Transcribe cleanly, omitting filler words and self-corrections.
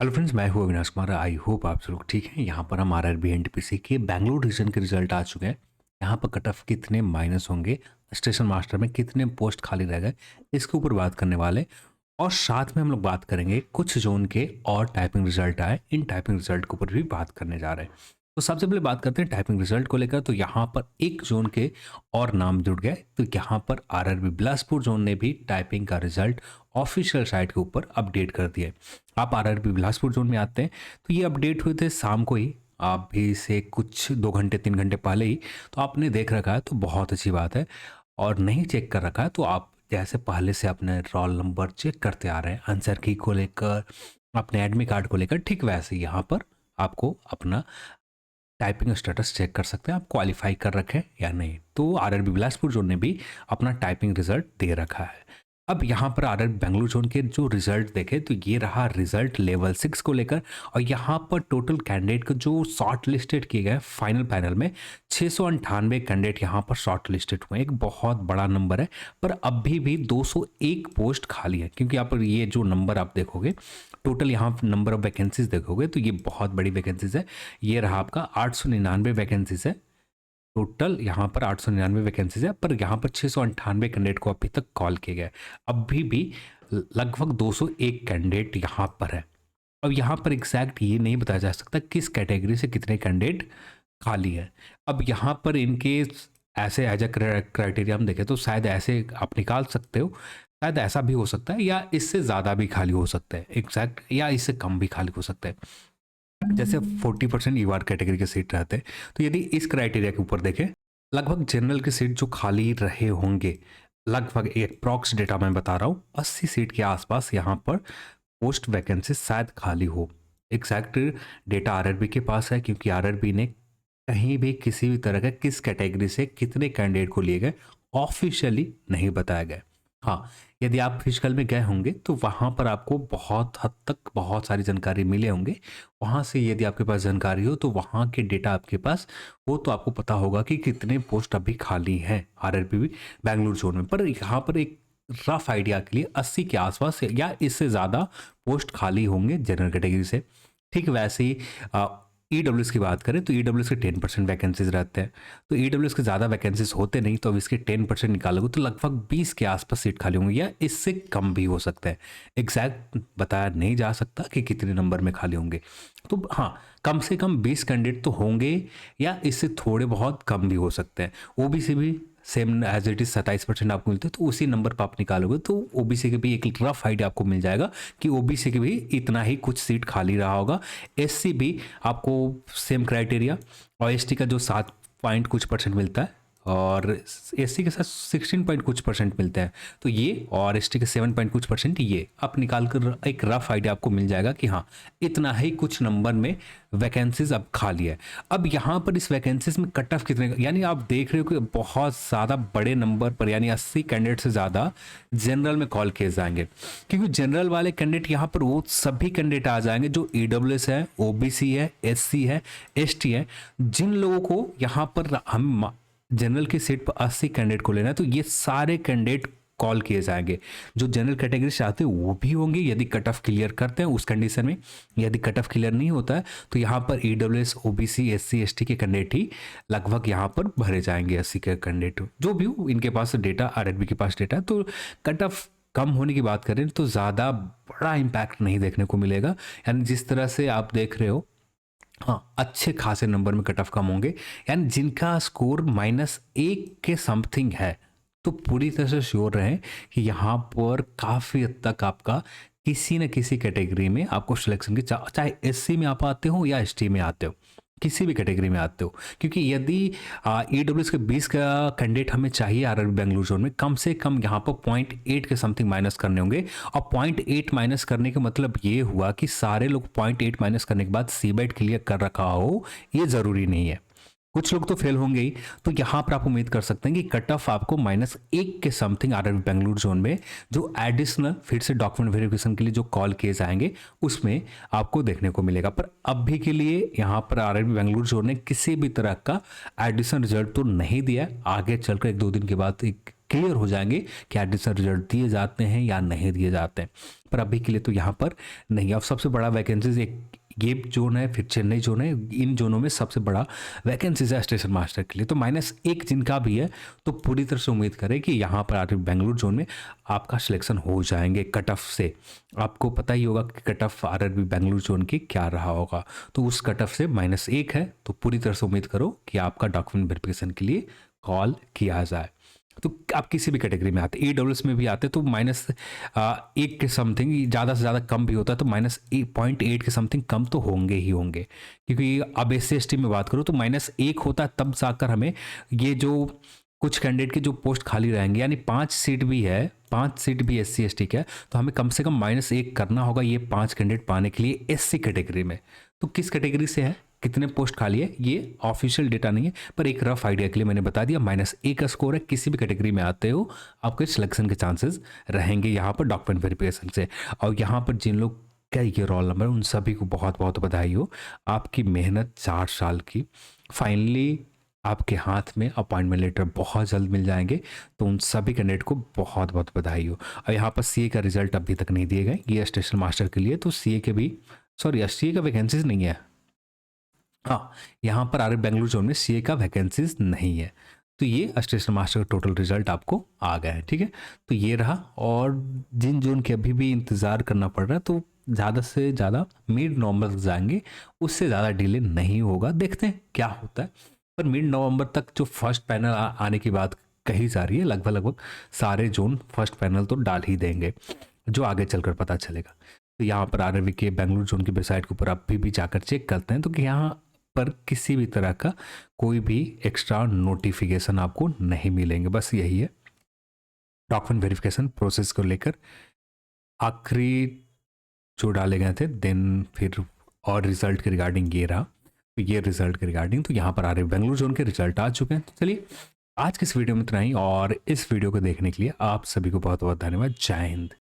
Hello friends, मैं हूँ Avinash Kumar. I hope आप सब लोग ठीक हैं। यहाँ पर हम आरआरबी एनटीपीसी के बैंगलोर रीजन के रिजल्ट आ चुके हैं। यहाँ पर कट ऑफ कितने माइनस होंगे, स्टेशन मास्टर में कितने पोस्ट खाली रह गए, इसके ऊपर बात करने वाले। और साथ में हम लोग बात करेंगे कुछ जोन के और टाइपिंग रिजल्ट आए, इन टाइपिंग रिजल्ट के ऊपर भी बात करने जा रहे हैं। तो सबसे पहले बात करते हैं टाइपिंग रिजल्ट को लेकर। तो यहाँ पर एक जोन के और नाम जुड़ गए। तो यहाँ पर आरआरबी बिलासपुर जोन ने भी टाइपिंग का रिजल्ट ऑफिशियल साइट के ऊपर अपडेट कर दिया है। आप आरआरबी बिलासपुर जोन में आते हैं तो ये अपडेट हुए थे शाम को ही, आप भी से कुछ 2 घंटे 3 घंटे पहले ही। तो आपने देख रखा है तो बहुत अच्छी बात है, और नहीं चेक कर रखा है तो आप जैसे पहले से अपने रोल नंबर चेक करते आ रहे हैं, आंसर की को लेकर, अपने एडमिट कार्ड को लेकर, ठीक वैसे यहाँ पर आपको अपना टाइपिंग स्टेटस चेक कर सकते हैं, आप क्वालिफाई कर रखे हैं या नहीं। तो आरआरबी बिलासपुर जोन ने भी अपना टाइपिंग रिजल्ट दे रखा है। अब यहाँ पर आरआरबी बेंगलुरु जोन के जो रिजल्ट देखे तो ये रहा रिजल्ट लेवल 6 को लेकर। और यहाँ पर टोटल कैंडिडेट को जो शॉर्ट लिस्टेड किए गए फाइनल पैनल में 698 कैंडिडेट यहाँ पर शॉर्ट लिस्टेड हुए। एक बहुत बड़ा नंबर है, पर अभी भी 201 पोस्ट खाली है। क्योंकि यहाँ पर ये जो नंबर आप देखोगे, टोटल यहाँ नंबर ऑफ वैकेंसीज देखोगे तो ये बहुत बड़ी वैकेंसीज है। ये रहा आपका 899 वैकेंसीज है। टोटल यहाँ पर 899 वैकेंसीज है, पर यहाँ पर 698 कैंडिडेट को अभी तक कॉल किए गए। अभी भी लगभग 201 कैंडिडेट यहाँ पर है। अब यहाँ पर एग्जैक्ट ये नहीं बताया जा सकता किस कैटेगरी से कितने कैंडिडेट खाली है। अब यहाँ पर इनके ऐसे एज अ क्राइटेरिया हम देखें तो शायद ऐसे आप निकाल सकते हो, शायद ऐसा भी हो सकता है, या इससे ज़्यादा भी खाली हो सकता है एग्जैक्ट, या इससे कम भी खाली हो सकता है। जैसे 40% ईवार कैटेगरी के सीट रहते हैं, तो यदि इस क्राइटेरिया के ऊपर देखें, लगभग जनरल के सीट जो खाली रहे होंगे, लगभग एक प्रॉक्स डेटा मैं बता रहा हूँ, 80 सीट के आसपास यहाँ पर पोस्ट वैकेंसी शायद खाली हो। एग्जैक्ट डेटा आरआरबी के पास है, क्योंकि आरआरबी ने कहीं भी किसी भी तरह का किस कैटेगरी से कितने कैंडिडेट को लिए गए ऑफिशियली नहीं बताया गया। हाँ, यदि आप फिजिकल में गए होंगे तो वहाँ पर आपको बहुत हद तक बहुत सारी जानकारी मिले होंगे। वहाँ से यदि आपके पास जानकारी हो तो वहाँ के डेटा आपके पास हो तो आपको पता होगा कि कितने पोस्ट अभी खाली हैं आरआरबी बेंगलुरु जोन में। पर यहाँ पर एक रफ आइडिया के लिए 80 के आसपास या इससे ज़्यादा पोस्ट खाली होंगे जनरल कैटेगरी से। ठीक वैसे ही ईडब्ल्यूएस की बात करें तो ईडब्ल्यूएस के 10% वैकेंसीज रहते हैं। तो ईडब्ल्यूएस के ज़्यादा वैकेंसीज होते नहीं, तो अब इसके 10% निकालोगे तो लगभग 20 के आसपास सीट खाली होंगी, या इससे कम भी हो सकता है। एग्जैक्ट बताया नहीं जा सकता कि कितने नंबर में खाली होंगे। तो हाँ, कम से कम 20 कैंडिडेट तो होंगे, या इससे थोड़े बहुत कम भी हो सकते हैं। ओबीसी भी सेम एज इट इज 27% आपको मिलते हैं, तो उसी नंबर पर आप निकालोगे तो ओबीसी के भी एक रफ आइडिया आपको मिल जाएगा कि ओबीसी के भी इतना ही कुछ सीट खाली रहा होगा। एससी भी आपको सेम क्राइटेरिया, और एसटी का जो 7 पॉइंट कुछ परसेंट मिलता है, और एससी के साथ 16 पॉइंट कुछ परसेंट मिलते हैं, तो ये, और एसटी के 7 पॉइंट कुछ परसेंट, ये आप निकाल कर एक रफ आइडिया आपको मिल जाएगा कि हाँ, इतना ही कुछ नंबर में वैकेंसीज अब खाली है। अब यहाँ पर इस वैकेंसीज में कट ऑफ कितने, यानी आप देख रहे हो कि बहुत ज़्यादा बड़े नंबर पर, यानी 80 कैंडिडेट से ज़्यादा जनरल में कॉल किए जाएंगे। क्योंकि जनरल वाले कैंडिडेट यहाँ पर वो सभी कैंडिडेट आ जाएंगे जो ईडब्ल्यूएस है, ओबीसी है, एससी है, एसटी है। जिन लोगों को यहाँ पर हम जनरल की सीट पर 80 कैंडिडेट को लेना है, तो ये सारे कैंडिडेट कॉल किए जाएंगे। जो जनरल कैटेगरी से आते हैं वो भी होंगे यदि कट ऑफ क्लियर करते हैं उस कंडीशन में। यदि कट ऑफ क्लियर नहीं होता है तो यहाँ पर ईडब्ल्यूएस, ओबीसी, एससी, एसटी के कैंडिडेट ही लगभग यहाँ पर भरे जाएंगे। 80 के कैंडिडेट जो भी हो, इनके पास डेटा, आरआरबी के पास डेटा, तो कट ऑफ कम होने की बात करें तो ज़्यादा बड़ा इम्पैक्ट नहीं देखने को मिलेगा। यानी जिस तरह से आप देख रहे हो, हाँ, अच्छे खासे नंबर में कट ऑफ कम होंगे। यानी जिनका स्कोर -1 के समथिंग है, तो पूरी तरह से श्योर रहें कि यहाँ पर काफ़ी हद तक आपका किसी न किसी कैटेगरी में आपको सिलेक्शन की, चाहे एससी में आप आते हो या एसटी में आते हो, किसी भी कैटेगरी में आते हो। क्योंकि यदि ईडब्ल्यूएस के 20 का कैंडिडेट हमें चाहिए आरआरबी बेंगलुरु जोन में, कम से कम यहाँ पर 0.8 के समथिंग माइनस करने होंगे। और 0.8 माइनस करने का मतलब ये हुआ कि सारे लोग 0.8 माइनस करने के बाद सीबेट क्लियर कर रखा हो, ये ज़रूरी नहीं है। कुछ लोग तो फेल होंगे ही। तो यहाँ पर आप उम्मीद कर सकते हैं कि कट ऑफ आपको -1 के समथिंग आरआरबी बेंगलुरु जोन में, जो एडिशनल फिर से डॉक्यूमेंट वेरिफिकेशन के लिए जो कॉल किए जाएंगे उसमें आपको देखने को मिलेगा। पर अभी के लिए यहाँ पर आरआरबी बेंगलुरु जोन ने किसी भी तरह का एडिशनल रिजल्ट तो नहीं दिया। आगे चलकर 1-2 दिन के बाद एक क्लियर हो जाएंगे कि एडिशन रिजल्ट दिए जाते हैं या नहीं दिए जाते हैं। पर अभी के लिए तो यहाँ पर नहीं। अब सबसे बड़ा वैकेंसीज एक ये जोन है, फिर चेन्नई जोन है, इन जोनों में सबसे बड़ा वैकेंसीज है स्टेशन मास्टर के लिए। तो -1 जिनका भी है तो पूरी तरह से उम्मीद करें कि यहाँ पर आर बेंगलुरु जोन में आपका सिलेक्शन हो जाएंगे कट ऑफ से। आपको पता ही होगा कि cut off RRB Bengaluru zone की क्या रहा होगा, तो उस कट ऑफ से -1 है, तो पूरी तरह से उम्मीद करो कि आपका डॉक्यूमेंट वेरिफिकेशन के लिए कॉल किया जाए। तो आप किसी भी कैटेगरी में आते, AWS में भी आते तो -1 के समथिंग, ज़्यादा से ज़्यादा कम भी होता है तो -0.8 के समथिंग कम तो होंगे ही होंगे। क्योंकि अब SC/ST में बात करूँ तो -1 होता है तब जाकर हमें ये जो कुछ कैंडिडेट की जो पोस्ट खाली रहेंगे, यानी 5 सीट भी है, 5 सीट भी SC/ST का है, तो हमें कम से कम -1 करना होगा ये 5 कैंडिडेट पाने के लिए SC कैटेगरी में। तो किस कैटेगरी से है, कितने पोस्ट खाली है, ये ऑफिशियल डेटा नहीं है, पर एक रफ आइडिया के लिए मैंने बता दिया। -1 का स्कोर है, किसी भी कैटेगरी में आते हो आपके सिलेक्शन के चांसेस रहेंगे यहाँ पर डॉक्यूमेंट वेरिफिकेशन से। और यहाँ पर जिन लोग का ये रोल नंबर, उन सभी को बहुत बहुत बधाई हो। आपकी मेहनत 4 साल की फाइनली आपके हाथ में अपॉइंटमेंट लेटर बहुत जल्द मिल जाएंगे। तो उन सभी कैंडिडेट को बहुत बहुत बधाई हो। और यहाँ पर CA का रिजल्ट अभी तक नहीं दिए गए, ये स्टेशन मास्टर के लिए। तो CA के भी CA का वैकेंसीज नहीं है। हाँ, यहाँ पर आर बेंगलुरु जोन में CA का वैकेंसीज नहीं है। तो ये स्टेशन मास्टर का टोटल रिजल्ट आपको आ गया है, ठीक है। तो ये रहा। और जिन जोन के अभी भी इंतज़ार करना पड़ रहा है तो ज़्यादा से ज़्यादा मिड नवंबर तक जाएंगे, उससे ज़्यादा डिले नहीं होगा। देखते हैं क्या होता है। पर मिड नवंबर तक जो फर्स्ट पैनल आने की बात कही जा रही है, लगभग लगभग सारे जोन फर्स्ट पैनल तो डाल ही देंगे, जो आगे चलकर पता चलेगा। तो यहाँ पर आरआरबी के बेंगलुरु जोन की वेबसाइट के ऊपर अभी भी जाकर चेक करते हैं तो कि यहाँ पर किसी भी तरह का कोई भी एक्स्ट्रा नोटिफिकेशन आपको नहीं मिलेंगे। बस यही है डॉक्यूमेंट वेरिफिकेशन प्रोसेस को लेकर आखिरी जो डाले गए थे। देन फिर और रिजल्ट के रिगार्डिंग ये रहा। तो ये रिजल्ट के रिगार्डिंग तो यहाँ पर आ रहे बेंगलुरु जोन के रिजल्ट आ चुके हैं। तो चलिए आज की इस वीडियो में इतना ही, और इस वीडियो को देखने के लिए आप सभी को बहुत बहुत धन्यवाद। जय हिंद।